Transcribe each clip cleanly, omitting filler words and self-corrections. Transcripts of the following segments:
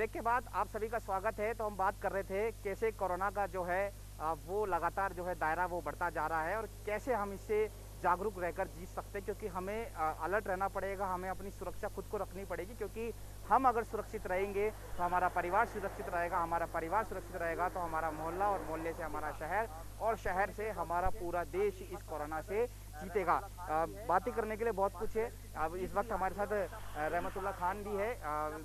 Break के बाद आप सभी का स्वागत है। तो हम बात कर रहे थे कैसे कोरोना का जो है वो लगातार जो है दायरा वो बढ़ता जा रहा है और कैसे हम इससे जागरूक रहकर जी सकते हैं, क्योंकि हमें अलर्ट रहना पड़ेगा, हमें अपनी सुरक्षा खुद को रखनी पड़ेगी। क्योंकि हम अगर सुरक्षित रहेंगे तो हमारा परिवार सुरक्षित रहेगा, हमारा परिवार सुरक्षित रहेगा तो हमारा मोहल्ला, और मोहल्ले से हमारा शहर, और शहर से हमारा पूरा देश इस कोरोना से जीतेगा। बातें करने के लिए बहुत कुछ है। अब इस वक्त हमारे साथ रहमतुल्लाह खान भी है।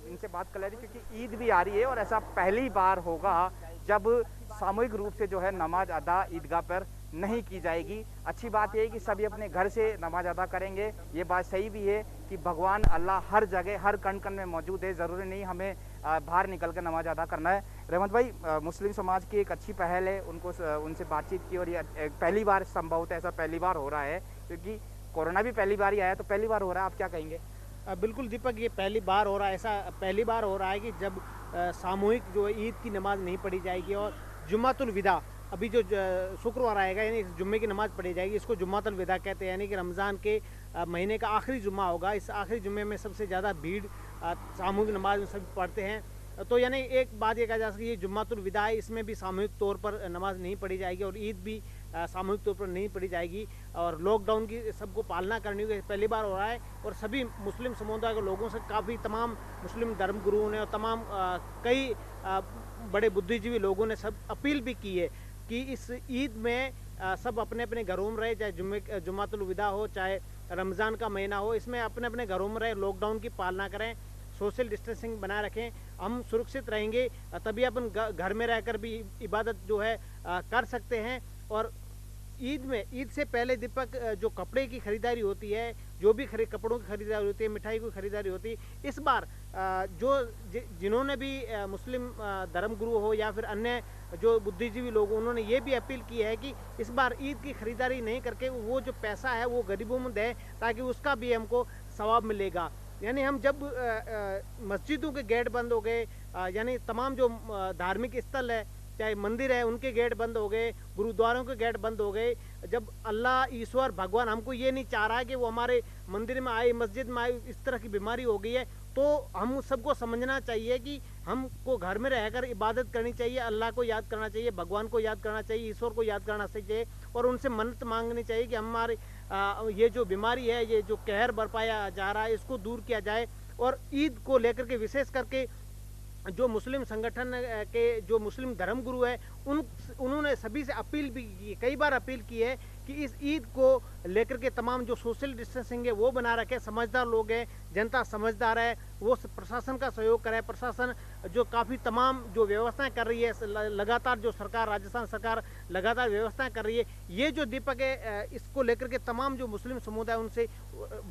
इनसे बात कर ले रही, क्योंकि ईद भी आ रही है और ऐसा पहली बार होगा जब सामूहिक रूप से जो है नमाज अदा ईदगाह पर नहीं की जाएगी। अच्छी बात यह है कि सभी अपने घर से नमाज अदा करेंगे। ये बात सही भी है कि भगवान अल्लाह हर जगह हर कण कण में मौजूद है, ज़रूरी नहीं हमें बाहर निकल कर नमाज अदा करना है। रहमत भाई, मुस्लिम समाज की एक अच्छी पहल है, उनसे बातचीत की और ये पहली बार संभवतः ऐसा पहली बार हो रहा है, क्योंकि कोरोना भी पहली बार ही आया, तो पहली बार हो रहा है। आप क्या कहेंगे? बिल्कुल दीपक, ये पहली बार हो रहा है। ऐसा पहली बार हो रहा है कि जब सामूहिक जो ईद की नमाज नहीं पढ़ी जाएगी और जुम्मतुल विदा, अभी जो शुक्रवार आएगा यानी इस जुम्मे की नमाज पढ़ी जाएगी, इसको जुम्मतुल विदा कहते हैं। यानी कि रमज़ान के महीने का आखिरी जुम्मा होगा। इस आखिरी जुम्मे में सबसे ज़्यादा भीड़ सामूहिक नमाज में सभी पढ़ते हैं। तो यानी एक बात ये कहा जा सकती है, ये जुम्मतुल विदा है, इसमें भी सामूहिक तौर पर नमाज नहीं पढ़ी जाएगी और ईद भी सामूहिक तौर पर नहीं पढ़ी जाएगी। और लॉकडाउन की सबको पालना करनी होगी, पहली बार हो रहा है। और सभी मुस्लिम समुदाय के लोगों से काफ़ी तमाम मुस्लिम धर्मगुरुओं ने और तमाम कई बड़े बुद्धिजीवी लोगों ने सब अपील भी की है कि इस ईद में सब अपने अपने घरों में रहे, चाहे जुम्मतुल विदा हो, चाहे रमज़ान का महीना हो, इसमें अपने अपने घरों में रहे, लॉकडाउन की पालना करें, सोशल डिस्टेंसिंग बनाए रखें। हम सुरक्षित रहेंगे तभी अपन घर में रहकर भी इबादत जो है कर सकते हैं। और ईद से पहले दीपक, जो कपड़े की खरीदारी होती है, जो भी कपड़ों की खरीदारी होती है, मिठाई की खरीदारी होती है, इस बार जिन्होंने भी मुस्लिम धर्मगुरु हो या फिर अन्य जो बुद्धिजीवी लोग, उन्होंने ये भी अपील की है कि इस बार ईद की खरीदारी नहीं करके वो जो पैसा है वो गरीबों में दें, ताकि उसका भी हमको सवाब मिलेगा। यानी हम जब मस्जिदों के गेट बंद हो गए, यानी तमाम जो धार्मिक स्थल है, चाहे मंदिर है, उनके गेट बंद हो गए, गुरुद्वारों के गेट बंद हो गए, जब अल्लाह ईश्वर भगवान हमको ये नहीं चाह रहा है कि वो हमारे मंदिर में आए, मस्जिद में आए, इस तरह की बीमारी हो गई है, तो हम सबको समझना चाहिए कि हमको घर में रहकर इबादत करनी चाहिए, अल्लाह को याद करना चाहिए, भगवान को याद करना चाहिए, ईश्वर को याद करना चाहिए और उनसे मन्नत मांगनी चाहिए कि हमारे ये जो बीमारी है, ये जो कहर बरपाया जा रहा है, इसको दूर किया जाए। और ईद को लेकर के विशेष करके जो मुस्लिम संगठन के जो मुस्लिम धर्मगुरु है, उन्होंने सभी से अपील भी की, कई बार अपील की है कि इस ईद को लेकर के तमाम जो सोशल डिस्टेंसिंग है वो बना रखे। समझदार लोग हैं, जनता समझदार है, वो प्रशासन का सहयोग करे। प्रशासन जो काफ़ी तमाम जो व्यवस्थाएं कर रही है, लगातार जो सरकार, राजस्थान सरकार लगातार व्यवस्थाएं कर रही है, ये जो दीपक है, इसको लेकर के तमाम जो मुस्लिम समुदाय उनसे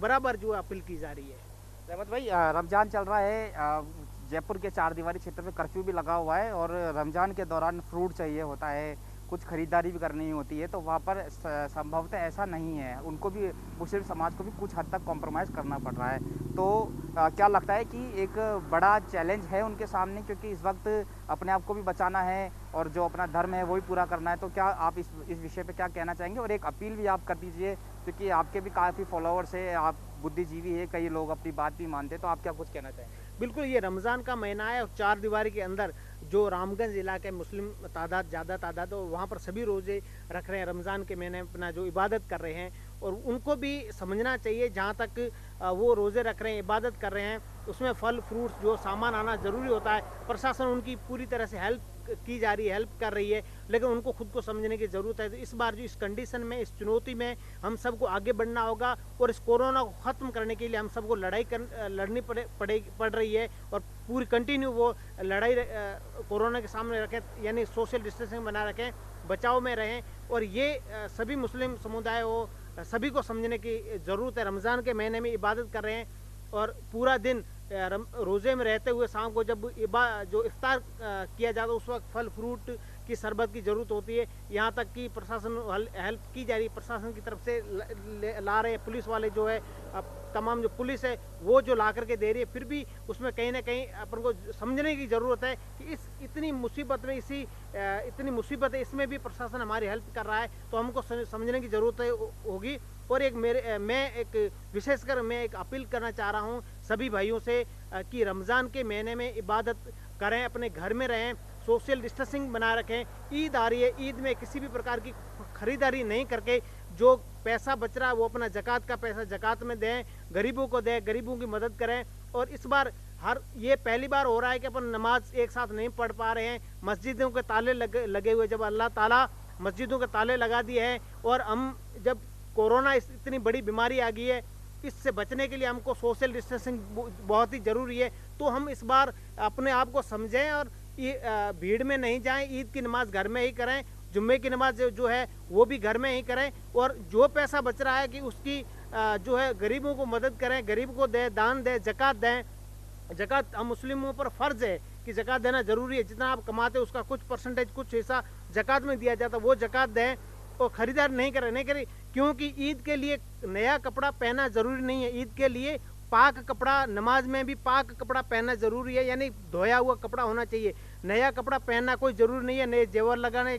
बराबर जो अपील की जा रही है। रहमत भाई, रमज़ान चल रहा है, जयपुर के चार दीवारी क्षेत्र में कर्फ्यू भी लगा हुआ है और रमज़ान के दौरान फ्रूट चाहिए होता है, कुछ खरीदारी भी करनी होती है, तो वहाँ पर संभवतः ऐसा नहीं है। उनको भी, मुस्लिम समाज को भी कुछ हद तक कॉम्प्रोमाइज़ करना पड़ रहा है। तो क्या लगता है कि एक बड़ा चैलेंज है उनके सामने, क्योंकि इस वक्त अपने आप को भी बचाना है और जो अपना धर्म है वो भी पूरा करना है। तो क्या आप इस विषय पे क्या कहना चाहेंगे? और एक अपील भी आप कर दीजिए, क्योंकि आपके भी काफ़ी फॉलोअर्स है, आप बुद्धिजीवी है, कई लोग अपनी बात भी मानते हैं, तो आप क्या कुछ कहना चाहेंगे? बिल्कुल, ये रमज़ान का महीना है और चार दीवारी के अंदर जो रामगंज इलाके मुस्लिम तादाद ज़्यादा तादाद है, वहाँ पर सभी रोज़े रख रहे हैं, रमज़ान के महीने अपना जो इबादत कर रहे हैं। और उनको भी समझना चाहिए, जहाँ तक वो रोज़े रख रहे हैं, इबादत कर रहे हैं, उसमें फल फ्रूट्स जो सामान आना ज़रूरी होता है। प्रशासन उनकी पूरी तरह से हेल्प की जा रही है, हेल्प कर रही है, लेकिन उनको खुद को समझने की ज़रूरत है। तो इस बार जो इस कंडीशन में, इस चुनौती में हम सबको आगे बढ़ना होगा और इस कोरोना को ख़त्म करने के लिए हम सबको लड़नी पड़ रही है। और पूरी कंटिन्यू वो लड़ाई कोरोना के सामने रखें, यानी सोशल डिस्टेंसिंग बना रखें, बचाव में रहें। और ये सभी मुस्लिम समुदाय हो, सभी को समझने की ज़रूरत है। रमज़ान के महीने में इबादत कर रहे हैं और पूरा दिन रोज़े में रहते हुए शाम को जब जो इफ्तार किया जाता है, उस वक्त फल फ्रूट की शरबत की ज़रूरत होती है। यहाँ तक कि प्रशासन हेल्प की जा रही है, प्रशासन की तरफ से ला रहे हैं, पुलिस वाले जो है, तमाम जो पुलिस है वो जो ला करके दे रही है। फिर भी उसमें कहीं ना कहीं अपन को समझने की ज़रूरत है कि इस इतनी मुसीबत में, इतनी मुसीबत है, इसमें भी प्रशासन हमारी हेल्प कर रहा है, तो हमको समझने की ज़रूरत होगी और एक मैं एक विशेषकर मैं एक अपील करना चाह रहा हूँ सभी भाइयों से कि रमज़ान के महीने में इबादत करें, अपने घर में रहें, सोशल डिस्टेंसिंग बना रखें। ईद आ रही है, ईद में किसी भी प्रकार की खरीदारी नहीं करके जो पैसा बच रहा है वो अपना ज़कात का पैसा ज़कात में दें, गरीबों को दें, गरीबों की मदद करें। और इस बार ये पहली बार हो रहा है कि अपन नमाज एक साथ नहीं पढ़ पा रहे हैं, मस्जिदों के ताले लगे हुए, जब अल्लाह ताला मस्जिदों के ताले लगा दिए हैं और हम जब कोरोना इतनी बड़ी बीमारी आ गई है, इससे बचने के लिए हमको सोशल डिस्टेंसिंग बहुत ही ज़रूरी है। तो हम इस बार अपने आप को समझें और भीड़ में नहीं जाएं, ईद की नमाज घर में ही करें, जुम्मे की नमाज जो है वो भी घर में ही करें, और जो पैसा बच रहा है कि उसकी जो है गरीबों को मदद करें, गरीब को दें, दान दें, ज़कात दें। ज़कात हम मुस्लिमों पर फ़र्ज़ है कि ज़कात देना ज़रूरी है। जितना आप कमाते हैं उसका कुछ परसेंटेज, कुछ हिस्सा ज़कात में दिया जाता है, वो ज़कात दें। और ख़रीदार नहीं करें, क्योंकि ईद के लिए नया कपड़ा पहनना ज़रूरी नहीं है। ईद के लिए पाक कपड़ा, नमाज में भी पाक कपड़ा पहनना ज़रूरी है, यानी धोया हुआ कपड़ा होना चाहिए। नया कपड़ा पहनना कोई ज़रूरी नहीं है, नए जेवर लगाने,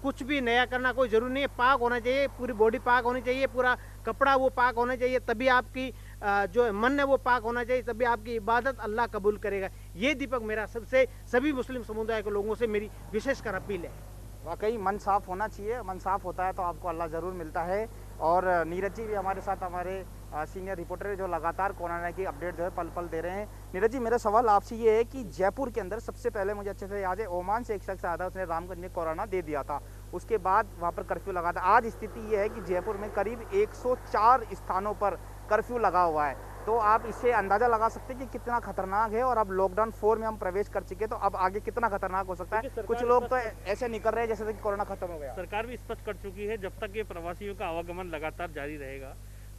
कुछ भी नया करना कोई ज़रूरी नहीं है। पाक होना चाहिए, पूरी बॉडी पाक होनी चाहिए, पूरा कपड़ा वो पाक होना चाहिए, तभी आपकी जो मन है वो पाक होना चाहिए, तभी आपकी इबादत अल्लाह कबूल करेगा। ये दीपक मेरा सबसे सभी मुस्लिम समुदाय के लोगों से मेरी विशेषकर अपील है। वाकई मन साफ़ होना चाहिए, मन साफ़ होता है तो आपको अल्लाह ज़रूर मिलता है। और नीरज जी भी हमारे साथ, हमारे सीनियर रिपोर्टर जो लगातार कोरोना की अपडेट जो है पल पल दे रहे हैं। नीरज जी, मेरा सवाल आपसे ये है कि जयपुर के अंदर सबसे पहले मुझे अच्छे से याद है, ओमान से एक शख्स आया था, उसने रामगंज में कोरोना दे दिया था, उसके बाद वहाँ पर कर्फ्यू लगा था। आज स्थिति ये है कि जयपुर में करीब 104 स्थानों पर कर्फ्यू लगा हुआ है। तो आप इससे अंदाज़ा लगा सकते हैं कि कितना खतरनाक है, और अब लॉकडाउन 4 में हम प्रवेश कर चुके, तो अब आगे कितना खतरनाक हो सकता है। कुछ लोग तो ऐसे निकल रहे हैं जैसे कि कोरोना खत्म हो गया। सरकार भी स्पष्ट कर चुकी है, जब तक ये प्रवासियों का आवागमन लगातार जारी रहेगा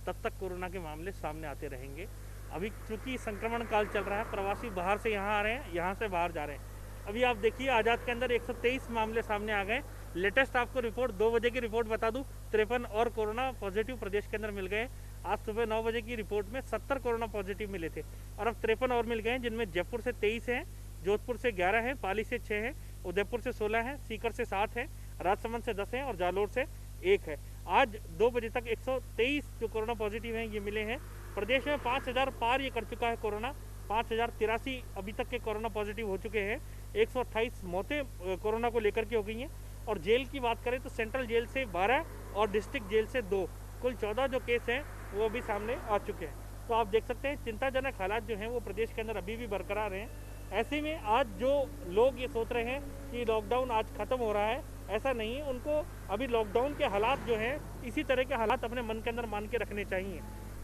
तब तक कोरोना के मामले सामने आते रहेंगे। अभी चूंकि संक्रमण काल चल रहा है, प्रवासी बाहर से यहाँ आ रहे हैं, यहाँ से बाहर जा रहे हैं। अभी आप देखिए, आज़ाद के अंदर 123 मामले सामने आ गए। लेटेस्ट आपको रिपोर्ट 2 बजे की रिपोर्ट बता दूं, 53 और कोरोना पॉजिटिव प्रदेश के अंदर मिल गए। आज सुबह 9 बजे की रिपोर्ट में 70 कोरोना पॉजिटिव मिले थे, और अब 53 और मिल गए, जिनमें जयपुर से 23 हैं, जोधपुर से 11 हैं, पाली से 6 हैं, उदयपुर से 16 हैं, सीकर से 7 हैं, राजसमंद से 10 हैं और जालोर से 1 है। आज 2 बजे तक 123 जो कोरोना पॉजिटिव हैं ये मिले हैं। प्रदेश में 5000 पार ये कर चुका है कोरोना, 5083 अभी तक के कोरोना पॉजिटिव हो चुके हैं। 128 मौतें कोरोना को लेकर के हो गई हैं। और जेल की बात करें तो सेंट्रल जेल से 12 और डिस्ट्रिक्ट जेल से 2, कुल 14 जो केस हैं वो अभी सामने आ चुके हैं। तो आप देख सकते हैं चिंताजनक हालात जो हैं वो प्रदेश के अंदर अभी भी बरकरार हैं। ऐसे में आज जो लोग ये सोच रहे हैं कि लॉकडाउन आज ख़त्म हो रहा है, ऐसा नहीं है। उनको अभी लॉकडाउन के हालात जो हैं, इसी तरह के हालात अपने मन के अंदर मान के रखने चाहिए।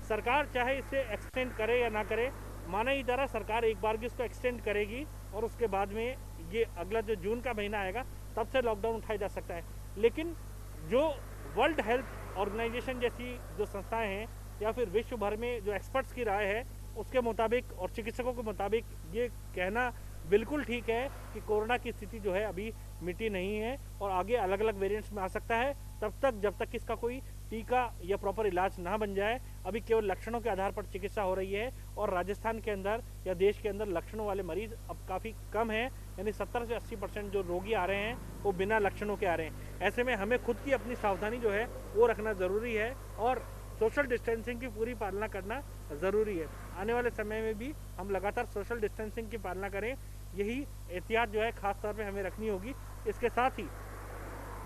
सरकार चाहे इसे एक्सटेंड करे या ना करे, माना ही जा रहा सरकार एक बार भी इसको एक्सटेंड करेगी, और उसके बाद में ये अगला जो जून का महीना आएगा तब से लॉकडाउन उठाया जा सकता है। लेकिन जो वर्ल्ड हेल्थ ऑर्गेनाइजेशन जैसी जो संस्थाएं हैं, या फिर विश्व भर में जो एक्सपर्ट्स की राय है उसके मुताबिक और चिकित्सकों के मुताबिक ये कहना बिल्कुल ठीक है कि कोरोना की स्थिति जो है अभी मिटी नहीं है, और आगे अलग अलग वेरिएंट्स में आ सकता है। तब तक जब तक इसका कोई टीका या प्रॉपर इलाज ना बन जाए, अभी केवल लक्षणों के आधार पर चिकित्सा हो रही है। और राजस्थान के अंदर या देश के अंदर लक्षणों वाले मरीज अब काफ़ी कम हैं, यानी 70 से 80% जो रोगी आ रहे हैं वो बिना लक्षणों के आ रहे हैं। ऐसे में हमें खुद की अपनी सावधानी जो है वो रखना ज़रूरी है, और सोशल डिस्टेंसिंग की पूरी पालना करना ज़रूरी है। आने वाले समय में भी हम लगातार सोशल डिस्टेंसिंग की पालना करें, यही एहतियात जो है ख़ास तौर पे हमें रखनी होगी। इसके साथ ही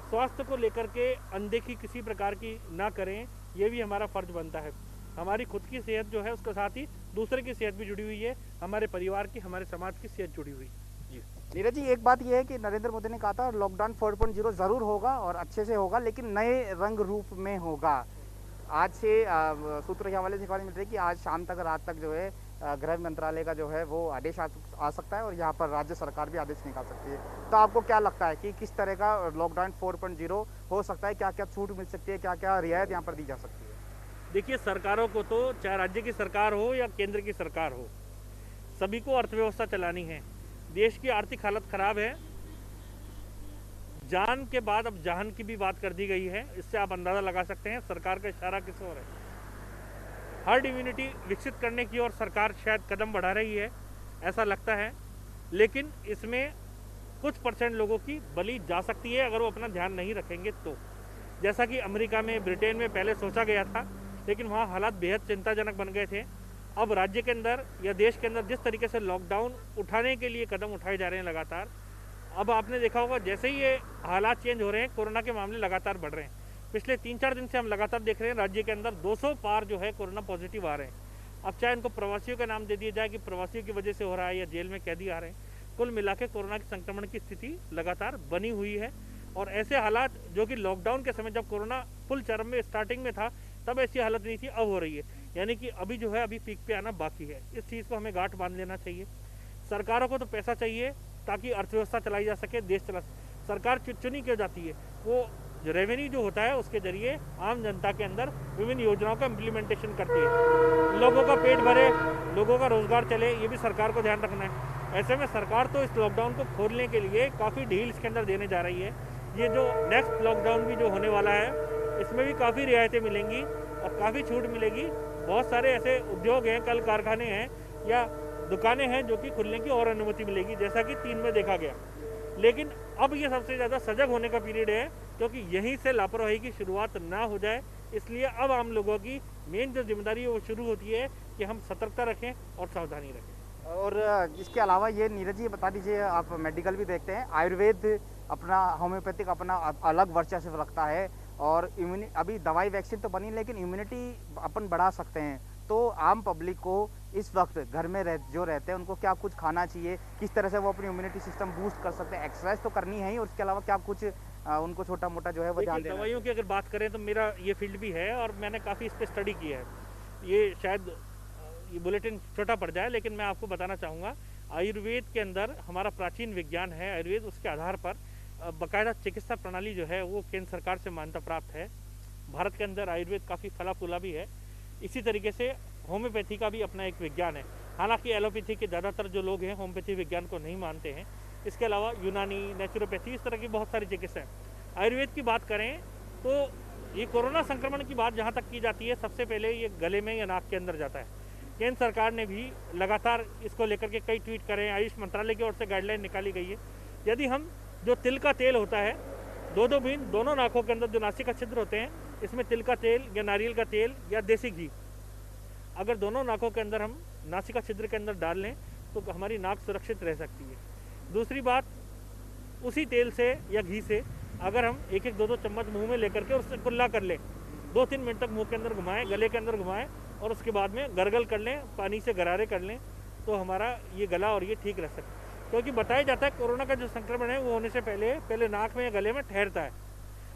स्वास्थ्य को लेकर के अनदेखी किसी प्रकार की ना करें, ये भी हमारा फ़र्ज बनता है। हमारी खुद की सेहत जो है उसके साथ ही दूसरे की सेहत भी जुड़ी हुई है, हमारे परिवार की, हमारे समाज की सेहत जुड़ी हुई। जी नीरज जी, एक बात यह है कि नरेंद्र मोदी ने कहा था लॉकडाउन 4.0 ज़रूर होगा और अच्छे से होगा, लेकिन नए रंग रूप में होगा। आज से सूत्रों के हवाले से खबर मिल रही है कि आज शाम तक, रात तक जो है गृह मंत्रालय का जो है वो आदेश आ सकता है, और यहाँ पर राज्य सरकार भी आदेश निकाल सकती है। तो आपको क्या लगता है कि किस तरह का लॉकडाउन 4.0 हो सकता है? क्या क्या छूट मिल सकती है, क्या क्या रियायत यहाँ पर दी जा सकती है? देखिए, सरकारों को तो चाहे राज्य की सरकार हो या केंद्र की सरकार हो, सभी को अर्थव्यवस्था चलानी है। देश की आर्थिक हालत खराब है, जान के बाद अब जहान की भी बात कर दी गई है। इससे आप अंदाज़ा लगा सकते हैं सरकार का इशारा किस ओर है। हर्ड इम्यूनिटी विकसित करने की ओर सरकार शायद कदम बढ़ा रही है, ऐसा लगता है, लेकिन इसमें कुछ % लोगों की बलि जा सकती है अगर वो अपना ध्यान नहीं रखेंगे तो। जैसा कि अमेरिका में, ब्रिटेन में पहले सोचा गया था, लेकिन वहाँ हालात बेहद चिंताजनक बन गए थे। अब राज्य के अंदर या देश के अंदर जिस तरीके से लॉकडाउन उठाने के लिए कदम उठाए जा रहे हैं लगातार, अब आपने देखा होगा जैसे ही ये हालात चेंज हो रहे हैं, कोरोना के मामले लगातार बढ़ रहे हैं। पिछले 3-4 दिन से हम लगातार देख रहे हैं राज्य के अंदर 200 पार जो है कोरोना पॉजिटिव आ रहे हैं। अब चाहे इनको प्रवासियों का नाम दे दिया जाए कि प्रवासियों की वजह से हो रहा है या जेल में कैदी आ रहे हैं, कुल मिला के कोरोना के संक्रमण की स्थिति लगातार बनी हुई है। और ऐसे हालात जो कि लॉकडाउन के समय जब कोरोना फुल चरम में स्टार्टिंग में था तब ऐसी हालत नहीं थी, अब हो रही है। यानी कि अभी जो है अभी पीक पे आना बाकी है। इस चीज़ को हमें गांठ बांध लेना चाहिए। सरकारों को तो पैसा चाहिए ताकि अर्थव्यवस्था चलाई जा सके, देश चला। सरकार चुनी क्यों जाती है? वो रेवेन्यू जो होता है उसके जरिए आम जनता के अंदर विभिन्न योजनाओं का इम्प्लीमेंटेशन करती है। लोगों का पेट भरे, लोगों का रोजगार चले, ये भी सरकार को ध्यान रखना है। ऐसे में सरकार तो इस लॉकडाउन को खोलने के लिए काफ़ी डील इसके अंदर देने जा रही है। ये जो नेक्स्ट लॉकडाउन भी जो होने वाला है इसमें भी काफ़ी रियायतें मिलेंगी और काफ़ी छूट मिलेगी। बहुत सारे ऐसे उद्योग हैं, कल कारखाने हैं या दुकानें हैं जो कि खुलने की और अनुमति मिलेगी, जैसा कि 3 में देखा गया। लेकिन अब ये सबसे ज़्यादा सजग होने का पीरियड है, क्योंकि यहीं से लापरवाही की शुरुआत ना हो जाए। इसलिए अब आम लोगों की मेन जो जिम्मेदारी है वो शुरू होती है कि हम सतर्कता रखें और सावधानी रखें। और इसके अलावा ये नीरज जी बता दीजिए, आप मेडिकल भी देखते हैं, आयुर्वेद अपना होम्योपैथिक अपना अलग वर्चस्व रखता है और अभी दवाई वैक्सीन तो बनी लेकिन इम्यूनिटी अपन बढ़ा सकते हैं। तो आम पब्लिक को इस वक्त घर में जो रहते हैं उनको क्या कुछ खाना चाहिए, किस तरह से वो अपनी इम्यूनिटी सिस्टम बूस्ट कर सकते हैं? एक्सरसाइज तो करनी है ही, और इसके अलावा क्या कुछ उनको छोटा मोटा जो है वो ध्यान देना है? दवाइयों की अगर बात करें तो मेरा ये फील्ड भी है और मैंने काफ़ी इस पर स्टडी की है। ये शायद ये बुलेटिन छोटा पड़ जाए, लेकिन मैं आपको बताना चाहूँगा आयुर्वेद के अंदर हमारा प्राचीन विज्ञान है आयुर्वेद, उसके आधार पर बाकायदा चिकित्सा प्रणाली जो है वो केंद्र सरकार से मान्यता प्राप्त है। भारत के अंदर आयुर्वेद काफ़ी फला फूला भी है। इसी तरीके से होम्योपैथी का भी अपना एक विज्ञान है। हालांकि एलोपैथी के ज़्यादातर जो लोग हैं होम्योपैथी विज्ञान को नहीं मानते हैं। इसके अलावा यूनानी, नेचुरोपैथी, इस तरह की बहुत सारी चिकित्सा है। आयुर्वेद की बात करें तो ये कोरोना संक्रमण की बात जहाँ तक की जाती है, सबसे पहले ये गले में या नाक के अंदर जाता है। केंद्र सरकार ने भी लगातार इसको लेकर के कई ट्वीट करें। आयुष मंत्रालय की ओर से गाइडलाइन निकाली गई है। यदि हम जो तिल का तेल होता है 2-2 बूंद दोनों नाकों के अंदर, जो नासिका छिद्र होते हैं, इसमें तिल का तेल या नारियल का तेल या देसी घी अगर दोनों नाकों के अंदर हम नासिका छिद्र के अंदर डाल लें तो हमारी नाक सुरक्षित रह सकती है। दूसरी बात, उसी तेल से या घी से अगर हम 1-1, 2-2 चम्मच मुंह में लेकर के उससे कुल्ला कर लें, 2-3 मिनट तक मुंह के अंदर घुमाएं, गले के अंदर घुमाएं और उसके बाद में गरगल कर लें, पानी से गरारे कर लें, तो हमारा ये गला और ये ठीक रह सकता है। क्योंकि बताया जाता है कोरोना का जो संक्रमण है वो होने से पहले नाक में या गले में ठहरता है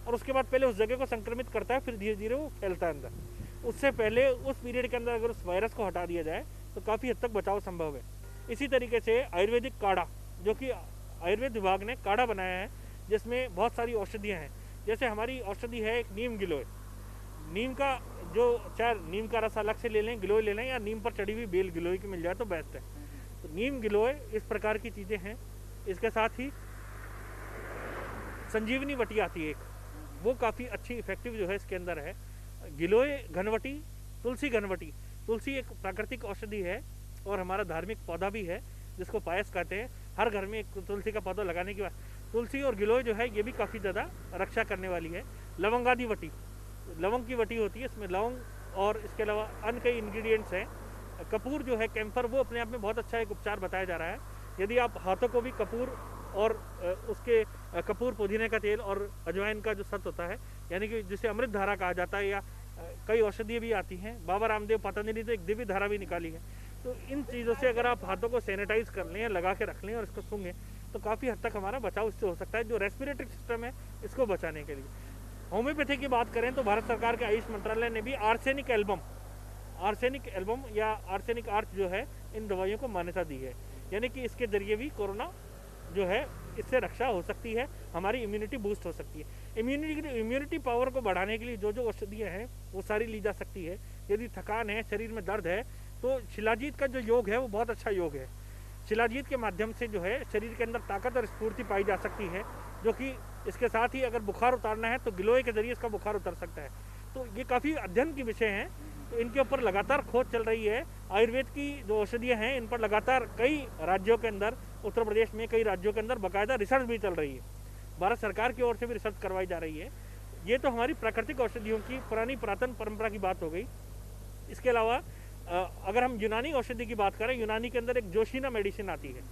और उसके बाद पहले उस जगह को संक्रमित करता है, फिर धीरे धीरे वो फैलता है अंदर। उससे पहले उस पीरियड के अंदर अगर उस वायरस को हटा दिया जाए तो काफ़ी हद तक बचाव संभव है। इसी तरीके से आयुर्वेदिक काढ़ा, जो कि आयुर्वेद विभाग ने काढ़ा बनाया है जिसमें बहुत सारी औषधियाँ हैं। जैसे हमारी औषधि है एक नीम गिलोय, नीम का जो चाहे नीम का रस अलग से ले लें, गिलोय ले लें, या नीम पर चढ़ी हुई बेल गिलोय की मिल जाए तो बेस्ट है। तो नीम गिलोय इस प्रकार की चीज़ें हैं। इसके साथ ही संजीवनी वटी आती है एक, वो काफ़ी अच्छी इफेक्टिव जो है इसके अंदर है। गिलोय घनवटी, तुलसी घनवटी, तुलसी एक प्राकृतिक औषधि है और हमारा धार्मिक पौधा भी है जिसको पायस कहते हैं। हर घर में एक तुलसी का पौधा लगाने की बात। तुलसी और गिलोय जो है ये भी काफ़ी ज़्यादा रक्षा करने वाली है। लवंगादी वटी, लवंग की वटी होती है, इसमें लवंग और इसके अलावा अन्य कई इंग्रेडिएंट्स हैं। कपूर जो है कैम्फर, वो अपने आप में बहुत अच्छा एक उपचार बताया जा रहा है। यदि आप हाथों को भी कपूर और उसके कपूर, पुदीने का तेल और अजवाइन का जो सत होता है, यानी कि जिसे अमृत धारा कहा जाता है, या कई औषधियाँ भी आती हैं। बाबा रामदेव, पतंजलि तो एक दिव्य धारा भी निकाली है। तो इन चीज़ों से अगर आप हाथों को सैनिटाइज कर लें, लगा के रख लें और इसको सूंघें तो काफ़ी हद तक हमारा बचाव इससे हो सकता है, जो रेस्पिरेटरी सिस्टम है इसको बचाने के लिए। होम्योपैथी की बात करें तो भारत सरकार के आयुष मंत्रालय ने भी आर्सेनिक एल्बम या आर्सेनिक आर्च जो है इन दवाइयों को मान्यता दी है। यानी कि इसके जरिए भी कोरोना जो है इससे रक्षा हो सकती है, हमारी इम्यूनिटी बूस्ट हो सकती है। इम्यूनिटी पावर को बढ़ाने के लिए जो जो औषधियाँ हैं वो सारी ली जा सकती है। यदि थकान है, शरीर में दर्द है, तो शिलाजीत का जो योग है वो बहुत अच्छा योग है। शिलाजीत के माध्यम से जो है शरीर के अंदर ताकत और स्फूर्ति पाई जा सकती है, जो कि इसके साथ ही अगर बुखार उतारना है तो गिलोय के जरिए इसका बुखार उतर सकता है। तो ये काफ़ी अध्ययन के विषय हैं, तो इनके ऊपर लगातार खोज चल रही है। आयुर्वेद की जो औषधियाँ हैं इन पर लगातार कई राज्यों के अंदर, उत्तर प्रदेश में कई राज्यों के अंदर बाकायदा रिसर्च भी चल रही है। भारत सरकार की ओर से भी रिसर्च करवाई जा रही है। ये तो हमारी प्राकृतिक औषधियों की पुरानी पुरातन परंपरा की बात हो गई। इसके अलावा अगर हम यूनानी औषधि की बात करें, यूनानी के अंदर एक जोशीना मेडिसिन आती है।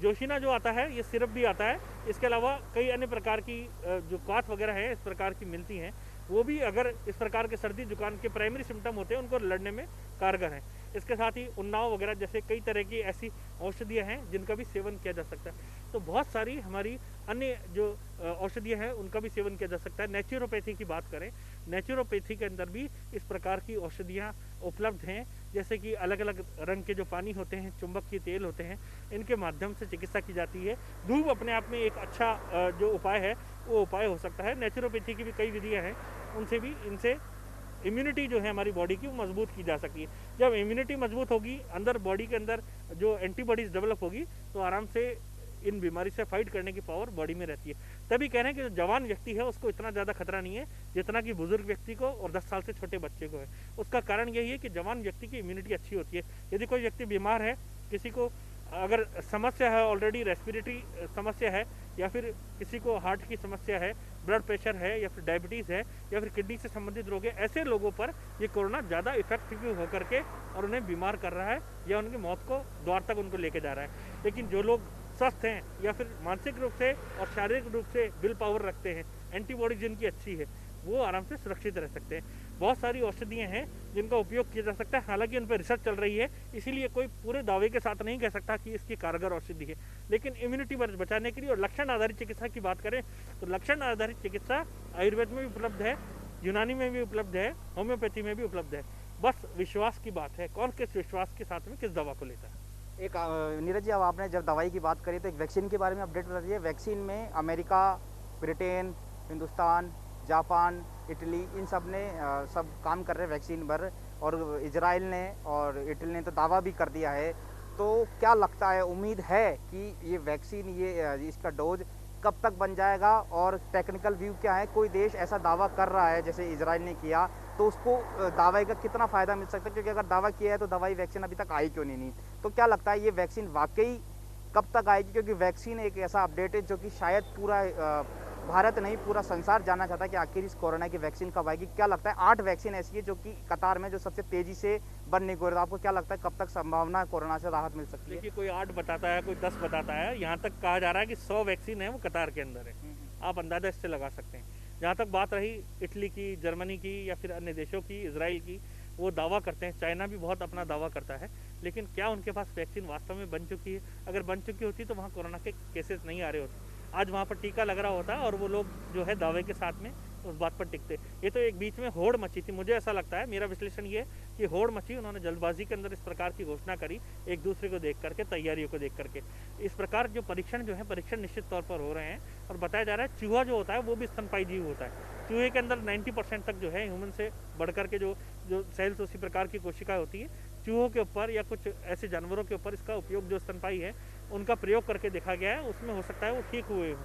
जोशीना जो आता है ये सिरप भी आता है। इसके अलावा कई अन्य प्रकार की जो क्वाथ वगैरह है इस प्रकार की मिलती हैं, वो भी अगर इस प्रकार के सर्दी जुकाम के प्राइमरी सिम्टम होते हैं उनको लड़ने में कारगर हैं। इसके साथ ही उन्नाव वगैरह जैसे कई तरह की ऐसी औषधियाँ हैं जिनका भी सेवन किया जा सकता है। तो बहुत सारी हमारी अन्य जो औषधियाँ हैं उनका भी सेवन किया जा सकता है। नेचुरोपैथी की बात करें, नेचुरोपैथी के अंदर भी इस प्रकार की औषधियाँ उपलब्ध हैं, जैसे कि अलग अलग रंग के जो पानी होते हैं, चुंबक के तेल होते हैं, इनके माध्यम से चिकित्सा की जाती है। धूप अपने आप में एक अच्छा जो उपाय है वो उपाय हो सकता है। नेचुरोपैथी की भी कई विधियाँ हैं, उनसे भी इनसे इम्यूनिटी जो है हमारी बॉडी की वो मजबूत की जा सकती है। जब इम्यूनिटी मजबूत होगी, अंदर बॉडी के अंदर जो एंटीबॉडीज डेवलप होगी, तो आराम से इन बीमारी से फाइट करने की पावर बॉडी में रहती है। तभी कह रहे हैं कि जो जवान व्यक्ति है उसको इतना ज़्यादा खतरा नहीं है जितना कि बुजुर्ग व्यक्ति को और 10 साल से छोटे बच्चे को है। उसका कारण यही है कि जवान व्यक्ति की इम्यूनिटी अच्छी होती है। यदि कोई व्यक्ति बीमार है, किसी को अगर समस्या है, ऑलरेडी रेस्पिरेटरी समस्या है, या फिर किसी को हार्ट की समस्या है, ब्लड प्रेशर है, या फिर डायबिटीज़ है, या फिर किडनी से संबंधित रोग है, ऐसे लोगों पर ये कोरोना ज़्यादा इफेक्टिव होकर के और उन्हें बीमार कर रहा है या उनकी मौत को द्वार तक उनको लेके जा रहा है। लेकिन जो लोग स्वस्थ हैं या फिर मानसिक रूप से और शारीरिक रूप से विल पावर रखते हैं, एंटीबॉडी जिनकी अच्छी है, वो आराम से सुरक्षित रह सकते हैं। बहुत सारी औषधियाँ हैं जिनका उपयोग किया जा सकता है, हालांकि उन पर रिसर्च चल रही है, इसीलिए कोई पूरे दावे के साथ नहीं कह सकता कि इसकी कारगर औषधि है। लेकिन इम्यूनिटी बचाने के लिए और लक्षण आधारित चिकित्सा की बात करें तो लक्षण आधारित चिकित्सा आयुर्वेद में भी उपलब्ध है, यूनानी में भी उपलब्ध है, होम्योपैथी में भी उपलब्ध है। बस विश्वास की बात है, कौन किस विश्वास के साथ में किस दवा को लेता है। एक नीरज जी, अब आपने जब दवाई की बात करी तो एक वैक्सीन के बारे में अपडेट बता दीजिए। वैक्सीन में America, Britain, Hindustan, Japan, Italy, इन सब ने सब काम कर रहे हैं वैक्सीन पर, और इजराइल ने और इटली ने तो दावा भी कर दिया है। तो क्या लगता है, उम्मीद है कि ये वैक्सीन, ये इसका डोज कब तक बन जाएगा, और टेक्निकल व्यू क्या है? कोई देश ऐसा दावा कर रहा है जैसे इजराइल ने किया, तो उसको दावे का कितना फ़ायदा मिल सकता है? क्योंकि अगर दावा किया है तो दवाई वैक्सीन अभी तक आई क्यों नहीं? तो क्या लगता है ये वैक्सीन वाकई कब तक आएगी? क्योंकि वैक्सीन एक ऐसा अपडेट है जो कि शायद पूरा भारत नहीं, पूरा संसार जानना चाहता है कि आखिर इस कोरोना की वैक्सीन कब आएगी। क्या लगता है 8 वैक्सीन ऐसी है जो कि कतार में जो सबसे तेज़ी से बनने को, आपको क्या लगता है कब तक संभावना है कोरोना से राहत मिल सकती है? देखिए, कोई 8 बताता है, कोई 10 बताता है, यहाँ तक कहा जा रहा है कि 100 वैक्सीन है वो कतार के अंदर है। आप अंदाजा इससे लगा सकते हैं। जहाँ तक बात रही इटली की, जर्मनी की या फिर अन्य देशों की, इजराइल की, वो दावा करते हैं, चाइना भी बहुत अपना दावा करता है, लेकिन क्या उनके पास वैक्सीन वास्तव में बन चुकी है? अगर बन चुकी होती तो वहाँ कोरोना के केसेस नहीं आ रहे होते। आज वहाँ पर टीका लग रहा होता है और वो लोग जो है दावे के साथ में उस बात पर टिकते। ये तो एक बीच में होड़ मची थी, मुझे ऐसा लगता है, मेरा विश्लेषण ये है कि होड़ मची, उन्होंने जल्दबाजी के अंदर इस प्रकार की घोषणा करी, एक दूसरे को देख करके, तैयारियों को देख करके। इस प्रकार जो परीक्षण जो है, परीक्षण निश्चित तौर पर हो रहे हैं, और बताया जा रहा है चूहा जो होता है वो भी स्तनपायी जीव होता है। चूहे के अंदर 90% तक जो है ह्यूमन से बढ़कर के जो सेल्स, उसी प्रकार की कोशिकाएं होती है। चूहों के ऊपर या कुछ ऐसे जानवरों के ऊपर इसका उपयोग, जो स्तनपायी है उनका प्रयोग करके देखा गया है, उसमें हो सकता है वो ठीक हुए हों,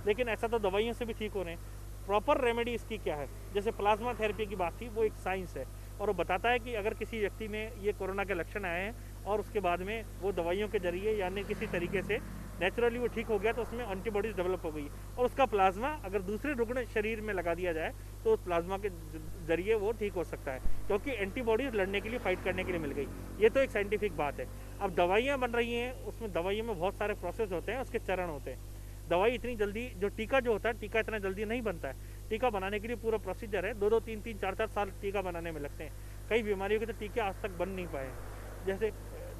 लेकिन ऐसा तो दवाइयों से भी ठीक हो रहे हैं। प्रॉपर रेमेडी इसकी क्या है? जैसे प्लाज्मा थेरेपी की बात थी, वो एक साइंस है और वो बताता है कि अगर किसी व्यक्ति में ये कोरोना के लक्षण आए हैं और उसके बाद में वो दवाइयों के जरिए यानी किसी तरीके से नेचुरली वो ठीक हो गया, तो उसमें एंटीबॉडीज डेवलप हो गई, और उसका प्लाज्मा अगर दूसरे रुग्ण शरीर में लगा दिया जाए तो उस प्लाज्मा के जरिए वो ठीक हो सकता है, क्योंकि एंटीबॉडीज लड़ने के लिए, फाइट करने के लिए मिल गई। ये तो एक साइंटिफिक बात है। अब दवाइयाँ बन रही हैं, उसमें दवाइयों में बहुत सारे प्रोसेस होते हैं, उसके चरण होते हैं। दवाई इतनी जल्दी, जो टीका जो होता है, टीका इतना जल्दी नहीं बनता है। टीका बनाने के लिए पूरा प्रोसीजर है, 2-2, 3-3, 4-4 साल टीका बनाने में लगते हैं। कई बीमारियों के तो टीके आज तक बन नहीं पाए हैं, जैसे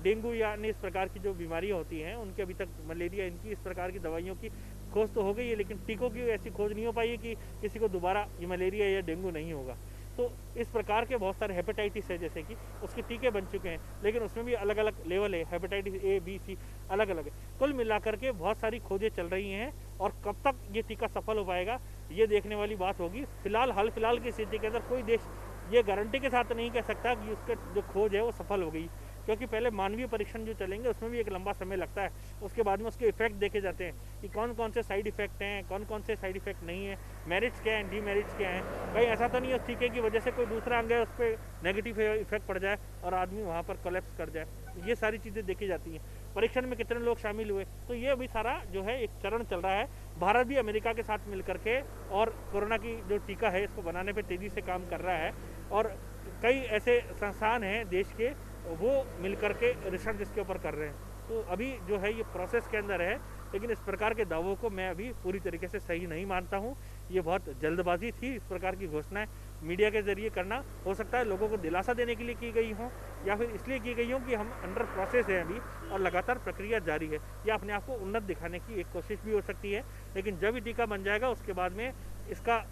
डेंगू या अन्य इस प्रकार की जो बीमारियां होती हैं उनके अभी तक, मलेरिया, इनकी इस प्रकार की दवाइयों की खोज तो हो गई है, लेकिन टीकों की ऐसी खोज नहीं हो पाई है कि किसी को दोबारा ये मलेरिया या डेंगू नहीं होगा। तो इस प्रकार के बहुत सारे हेपेटाइटिस है, जैसे कि उसके टीके बन चुके हैं, लेकिन उसमें भी अलग अलग लेवल है, हेपेटाइटिस A, B, C अलग अलग है। कुल मिलाकर के बहुत सारी खोजें चल रही हैं, और कब तक ये टीका सफल हो पाएगा ये देखने वाली बात होगी। फिलहाल, हाल फिलहाल की स्थिति के अंदर कोई देश ये गारंटी के साथ नहीं कह सकता कि उसका जो खोज है वो सफल हो गई, क्योंकि पहले मानवीय परीक्षण जो चलेंगे उसमें भी एक लंबा समय लगता है। उसके बाद में उसके इफेक्ट देखे जाते हैं कि कौन कौन से साइड इफेक्ट हैं, कौन कौन से साइड इफेक्ट नहीं है, मेरिट्स क्या हैं, डीमेरिट्स क्या हैं। कहीं ऐसा तो नहीं है उस टीके की वजह से कोई दूसरा अंग है उस पर नेगेटिव इफेक्ट पड़ जाए और आदमी वहाँ पर कोलैप्स कर जाए। ये सारी चीज़ें देखी जाती हैं। परीक्षण में कितने लोग शामिल हुए। तो ये अभी सारा जो है एक चरण चल रहा है। भारत भी अमेरिका के साथ मिल करके और कोरोना की जो टीका है इसको बनाने पे तेज़ी से काम कर रहा है, और कई ऐसे संस्थान हैं देश के, वो मिल करके रिसर्च इसके ऊपर कर रहे हैं। तो अभी जो है ये प्रोसेस के अंदर है, लेकिन इस प्रकार के दावों को मैं अभी पूरी तरीके से सही नहीं मानता हूँ। ये बहुत जल्दबाजी थी, इस प्रकार की घोषणाएं मीडिया के जरिए करना हो सकता है लोगों को दिलासा देने के लिए की गई हो, या फिर इसलिए की गई हो कि हम अंडर प्रोसेस हैं अभी और लगातार प्रक्रिया जारी है, या अपने आप को उन्नत दिखाने की एक कोशिश भी हो सकती है। लेकिन जब ही टीका बन जाएगा उसके बाद में इसका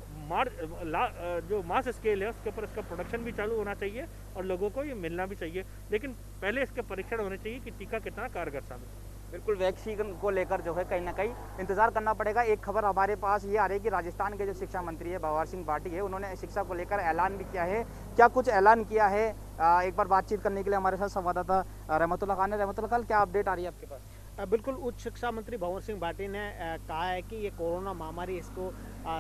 जो मास स्केल है उसके ऊपर इसका प्रोडक्शन भी चालू होना चाहिए और लोगों को ये मिलना भी चाहिए। लेकिन पहले इसके परीक्षण होने चाहिए कि टीका कितना कारगर साबित है। बिल्कुल, वैक्सीन को लेकर जो है कहीं ना कहीं इंतजार करना पड़ेगा। एक खबर हमारे पास ये आ रही है कि राजस्थान के जो शिक्षा मंत्री है भंवर सिंह भाटी है, उन्होंने शिक्षा को लेकर ऐलान भी किया है। क्या कुछ ऐलान किया है, एक बार बातचीत करने के लिए हमारे साथ संवाददाता रहमतुल्लाह खान है। रहमतुल्लाह खान, क्या अपडेट आ रही है आपके पास? बिल्कुल, उच्च शिक्षा मंत्री भंवर सिंह भाटी ने कहा है कि ये कोरोना महामारी इसको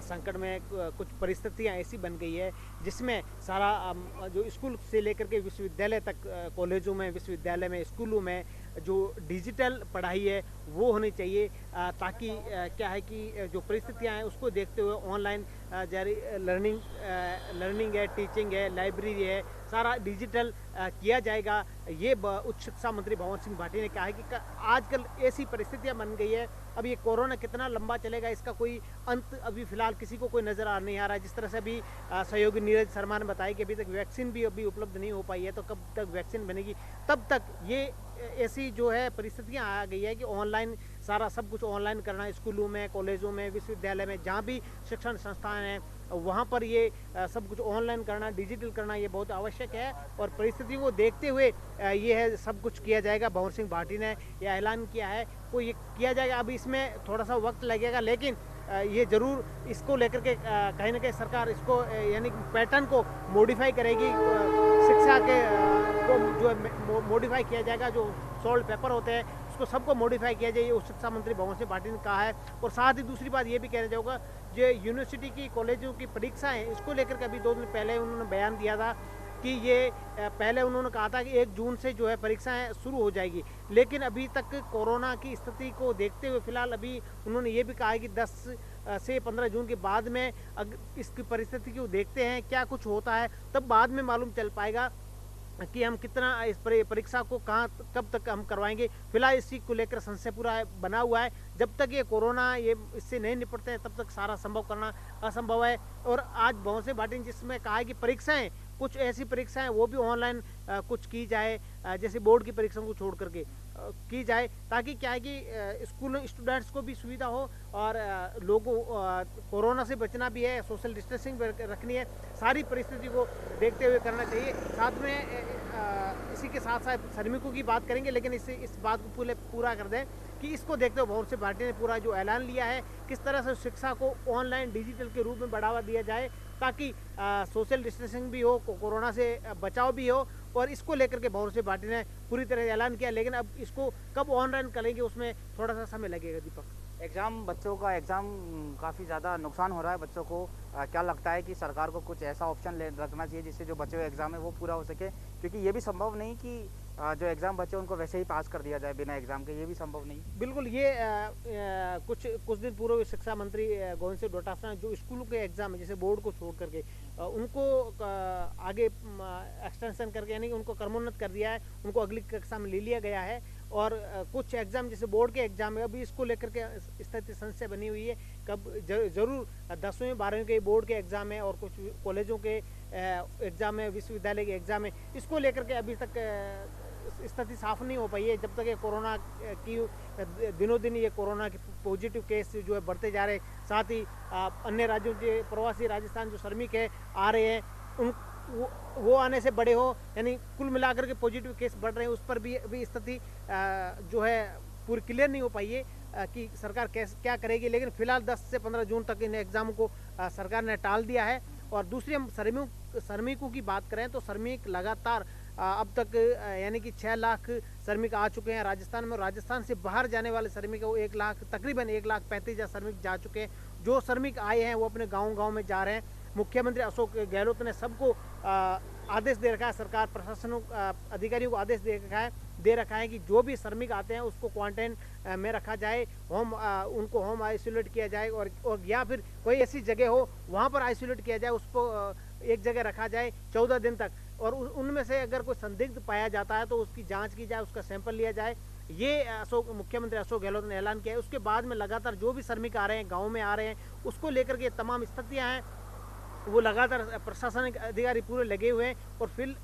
संकट में कुछ परिस्थितियां ऐसी बन गई है जिसमें सारा जो स्कूल से लेकर के विश्वविद्यालय तक, कॉलेजों में, विश्वविद्यालय में, स्कूलों में जो डिजिटल पढ़ाई है वो होनी चाहिए, ताकि क्या है कि जो परिस्थितियां हैं उसको देखते हुए ऑनलाइन जारी लर्निंग है, टीचिंग है, लाइब्रेरी है, सारा डिजिटल किया जाएगा। ये उच्च शिक्षा मंत्री भंवर सिंह भाटी ने कहा है कि आजकल ऐसी परिस्थितियां बन गई है, अब ये कोरोना कितना लंबा चलेगा इसका कोई अंत अभी फिलहाल किसी को कोई नज़र नहीं आ रहा है। जिस तरह से अभी सहयोगी नीरज शर्मा ने बताया कि अभी तक वैक्सीन भी अभी उपलब्ध नहीं हो पाई है, तो कब तक वैक्सीन बनेगी, तब तक ये ऐसी जो है परिस्थितियां आ गई है कि ऑनलाइन सारा सब कुछ ऑनलाइन करना, स्कूलों में, कॉलेजों में, विश्वविद्यालय में, जहाँ भी शिक्षण संस्थान हैं वहाँ पर ये सब कुछ ऑनलाइन करना, डिजिटल करना ये बहुत आवश्यक है। और परिस्थितियों को देखते हुए ये है सब कुछ किया जाएगा। भंवर सिंह भाटी ने यह ऐलान किया है, वो ये किया जाएगा। अभी इसमें थोड़ा सा वक्त लगेगा, लेकिन ये ज़रूर इसको लेकर के कहीं ना कहीं सरकार इसको यानी पैटर्न को मॉडिफाई करेगी। शिक्षा के को जो मॉडिफाई किया जाएगा, जो सॉल्ट पेपर होते हैं उसको सबको मॉडिफाई किया जाए, उच्च शिक्षा मंत्री भंवर सिंह भाटी ने कहा है। और साथ ही दूसरी बात ये भी कहना चाहूँगा, जो यूनिवर्सिटी की, कॉलेजों की परीक्षाएं, इसको लेकर के अभी 2 दिन पहले उन्होंने बयान दिया था कि ये पहले उन्होंने कहा था कि 1 जून से जो है परीक्षाएं शुरू हो जाएगी, लेकिन अभी तक कोरोना की स्थिति को देखते हुए फिलहाल अभी उन्होंने ये भी कहा है कि 10 से 15 जून के बाद में अगर इसकी परिस्थिति को देखते हैं क्या कुछ होता है, तब बाद में मालूम चल पाएगा कि हम कितना इस परीक्षा को कहाँ कब तक हम करवाएंगे। फिलहाल इसी को लेकर संशय पूरा बना हुआ है। जब तक ये कोरोना ये इससे नहीं निपटते हैं तब तक सारा संभव करना असंभव है। और आज भंवर सिंह भाटी ने जिसमें कहा है कि परीक्षाएं, कुछ ऐसी परीक्षाएं वो भी ऑनलाइन कुछ की जाए, जैसे बोर्ड की परीक्षाओं को छोड़ करके की जाए, ताकि क्या है कि स्कूल स्टूडेंट्स को भी सुविधा हो और लोगों कोरोना से बचना भी है, सोशल डिस्टेंसिंग रखनी है, सारी परिस्थिति को देखते हुए करना चाहिए। साथ में इसी के साथ साथ श्रमिकों की बात करेंगे, लेकिन इस बात को पूरा कर दें कि इसको देखते हुए भंवर सिंह भाटी ने पूरा जो ऐलान लिया है, किस तरह से शिक्षा को ऑनलाइन डिजिटल के रूप में बढ़ावा दिया जाए, ताकि सोशल डिस्टेंसिंग भी हो, कोरोना से बचाव भी हो। और इसको लेकर के भंवर सिंह भाटी ने पूरी तरह ऐलान किया, लेकिन अब इसको कब ऑनलाइन करेंगे उसमें थोड़ा सा समय लगेगा। दीपक, एग्ज़ाम, बच्चों का एग्ज़ाम काफ़ी ज़्यादा नुकसान हो रहा है बच्चों को। क्या लगता है कि सरकार को कुछ ऐसा ऑप्शन रखना चाहिए जिससे जो बच्चों का एग्ज़ाम है वो पूरा हो सके, क्योंकि ये भी संभव नहीं कि जो एग्ज़ाम बच्चे उनको वैसे ही पास कर दिया जाए बिना एग्ज़ाम के, ये भी संभव नहीं। बिल्कुल, ये कुछ दिन पूर्व शिक्षा मंत्री गोविंद सिंह डोटासरा जो स्कूलों के एग्ज़ाम है, जैसे बोर्ड को छोड़ करके उनको आगे एक्सटेंशन करके यानी उनको क्रमोन्नत कर दिया है, उनको अगली कक्षा में ले लिया गया है। और कुछ एग्ज़ाम जैसे बोर्ड के एग्ज़ाम है, अभी इसको लेकर के स्थिति संशय बनी हुई है, कब ज़रूर 10वीं 12वीं के बोर्ड के एग्ज़ाम है और कुछ कॉलेजों के एग्ज़ाम है, विश्वविद्यालय के एग्ज़ाम है, इसको लेकर के अभी तक स्थिति साफ नहीं हो पाई है। जब तक ये कोरोना की दिनों दिन ये कोरोना के पॉजिटिव केस जो है बढ़ते जा रहे हैं, साथ ही अन्य राज्यों के प्रवासी राजस्थान जो श्रमिक है आ रहे हैं, उन वो आने से बड़े हो, यानी कुल मिलाकर के पॉजिटिव केस बढ़ रहे हैं, उस पर भी अभी स्थिति जो है पूरी क्लियर नहीं हो पाई है कि सरकार क्या करेगी। लेकिन फिलहाल 10 से 15 जून तक इन एग्ज़ामों को सरकार ने टाल दिया है। और दूसरी हम श्रमिकों की बात करें तो श्रमिक लगातार अब तक यानी कि 6 लाख श्रमिक आ चुके हैं राजस्थान में। राजस्थान से बाहर जाने वाले श्रमिक वो तकरीबन 1,35,000 श्रमिक जा चुके हैं। जो श्रमिक आए हैं वो अपने गाँव में जा रहे हैं। मुख्यमंत्री अशोक गहलोत ने सबको आदेश दे रखा है, सरकार प्रशासन अधिकारियों को आदेश दे रखा है दे रखा है कि जो भी श्रमिक आते हैं उसको क्वारंटाइन में रखा जाए, उनको होम आइसोलेट किया जाए, और या फिर कोई ऐसी जगह हो वहाँ पर आइसोलेट किया जाए, उसको एक जगह रखा जाए 14 दिन तक, और उनमें से अगर कोई संदिग्ध पाया जाता है तो उसकी जांच की जाए, उसका सैंपल लिया जाए। ये मुख्यमंत्री अशोक गहलोत ने ऐलान किया है। उसके बाद में लगातार जो भी श्रमिक आ रहे हैं, गाँव में आ रहे हैं, उसको लेकर के तमाम स्थितियाँ हैं, वो लगातार प्रशासनिक अधिकारी पूरे लगे हुए हैं। और फिर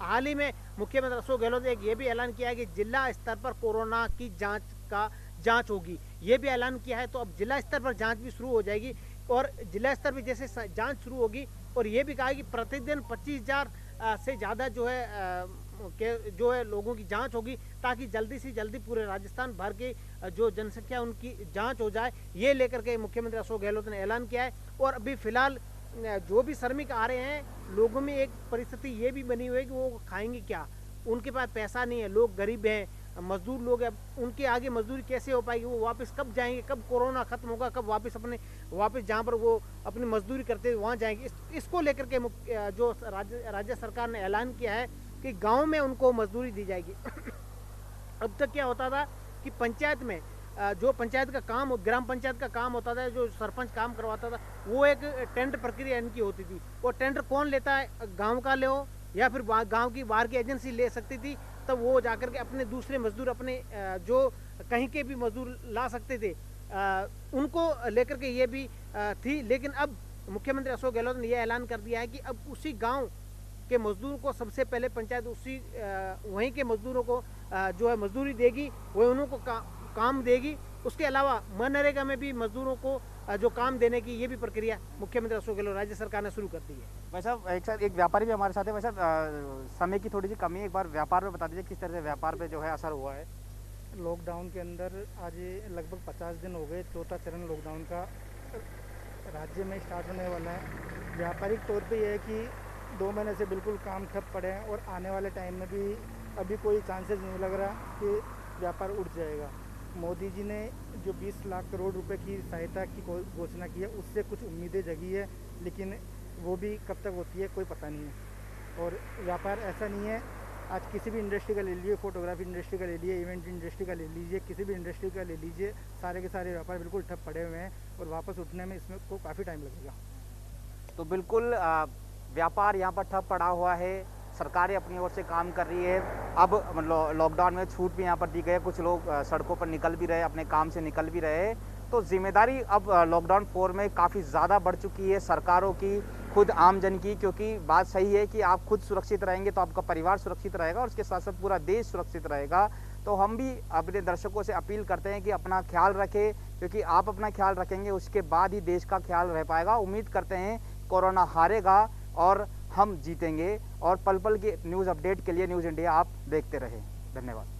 हाल ही में मुख्यमंत्री अशोक गहलोत ने ये भी ऐलान किया है कि जिला स्तर पर कोरोना की जांच होगी, ये भी ऐलान किया है। तो अब जिला स्तर पर जांच भी शुरू हो जाएगी, और जिला स्तर पर जैसे जांच शुरू होगी, और ये भी कहा है कि प्रतिदिन 25,000 से ज़्यादा जो है लोगों की जांच होगी, ताकि जल्दी से जल्दी पूरे राजस्थान भर के जो जनसंख्या उनकी जांच हो जाए। ये लेकर के मुख्यमंत्री अशोक गहलोत ने ऐलान किया है। और अभी फिलहाल जो भी श्रमिक आ रहे हैं, लोगों में एक परिस्थिति ये भी बनी हुई है कि वो खाएंगे क्या, उनके पास पैसा नहीं है, लोग गरीब हैं, मजदूर लोग हैं, उनके आगे मजदूरी कैसे हो पाएगी, वो वापस कब जाएंगे, कब कोरोना खत्म होगा, कब वापस जहाँ पर वो अपनी मजदूरी करते वहाँ जाएंगे। इसको लेकर के जो राज्य सरकार ने ऐलान किया है कि गांव में उनको मजदूरी दी जाएगी। अब तक क्या होता था कि पंचायत में जो पंचायत का काम, ग्राम पंचायत का काम होता था, जो सरपंच काम करवाता था, वो एक टेंडर प्रक्रिया इनकी होती थी। वो टेंडर कौन लेता है, गांव का ले हो या फिर गांव की बाहर की एजेंसी ले सकती थी। तब वो जाकर के अपने दूसरे मजदूर, अपने जो कहीं के भी मजदूर ला सकते थे, उनको लेकर के ये भी थी। लेकिन अब मुख्यमंत्री अशोक गहलोत ने यह ऐलान कर दिया है कि अब उसी गाँव के मजदूरों को सबसे पहले पंचायत वहीं के मजदूरों को जो है मजदूरी देगी, वो उनको काम देगी। उसके अलावा मनरेगा में भी मजदूरों को जो काम देने की ये भी प्रक्रिया मुख्यमंत्री अशोक गहलोत राज्य सरकार ने शुरू कर दी है। वैसा एक व्यापारी भी हमारे साथ है। वैसा समय की थोड़ी सी कमी है, एक बार व्यापार में बता दीजिए किस तरह से व्यापार पे जो है असर हुआ है। लॉकडाउन के अंदर आज लगभग 50 दिन हो गए, चौथा चरण लॉकडाउन का राज्य में स्टार्ट होने वाला है। व्यापारिक तौर पे यह है कि 2 महीने से बिल्कुल काम ठप पड़े हैं, और आने वाले टाइम में भी अभी कोई चांसेस नहीं लग रहा कि व्यापार उठ जाएगा। मोदी जी ने जो 20 लाख करोड़ रुपए की सहायता की घोषणा की है, उससे कुछ उम्मीदें जगी है, लेकिन वो भी कब तक होती है कोई पता नहीं है। और व्यापार ऐसा नहीं है, आज किसी भी इंडस्ट्री का ले लीजिए, फोटोग्राफी इंडस्ट्री का ले लीजिए, इवेंट इंडस्ट्री का ले लीजिए, किसी भी इंडस्ट्री का ले लीजिए, सारे के सारे व्यापार बिल्कुल ठप पड़े हुए हैं, और वापस उठने में इसमें को काफ़ी टाइम लगेगा। तो बिल्कुल व्यापार यहाँ पर ठप पड़ा हुआ है, सरकारें अपनी ओर से काम कर रही है। अब लॉकडाउन में छूट भी यहाँ पर दी गई है, कुछ लोग सड़कों पर निकल भी रहे, अपने काम से निकल भी रहे। तो जिम्मेदारी अब लॉकडाउन 4 में काफ़ी ज़्यादा बढ़ चुकी है सरकारों की, खुद आम जन की, क्योंकि बात सही है कि आप खुद सुरक्षित रहेंगे तो आपका परिवार सुरक्षित रहेगा, और उसके साथ साथ पूरा देश सुरक्षित रहेगा। तो हम भी अपने दर्शकों से अपील करते हैं कि अपना ख्याल रखें, क्योंकि आप अपना ख्याल रखेंगे उसके बाद ही देश का ख्याल रह पाएगा। उम्मीद करते हैं कोरोना हारेगा और हम जीतेंगे। और पल पल के न्यूज़ अपडेट के लिए न्यूज़ इंडिया आप देखते रहें। धन्यवाद।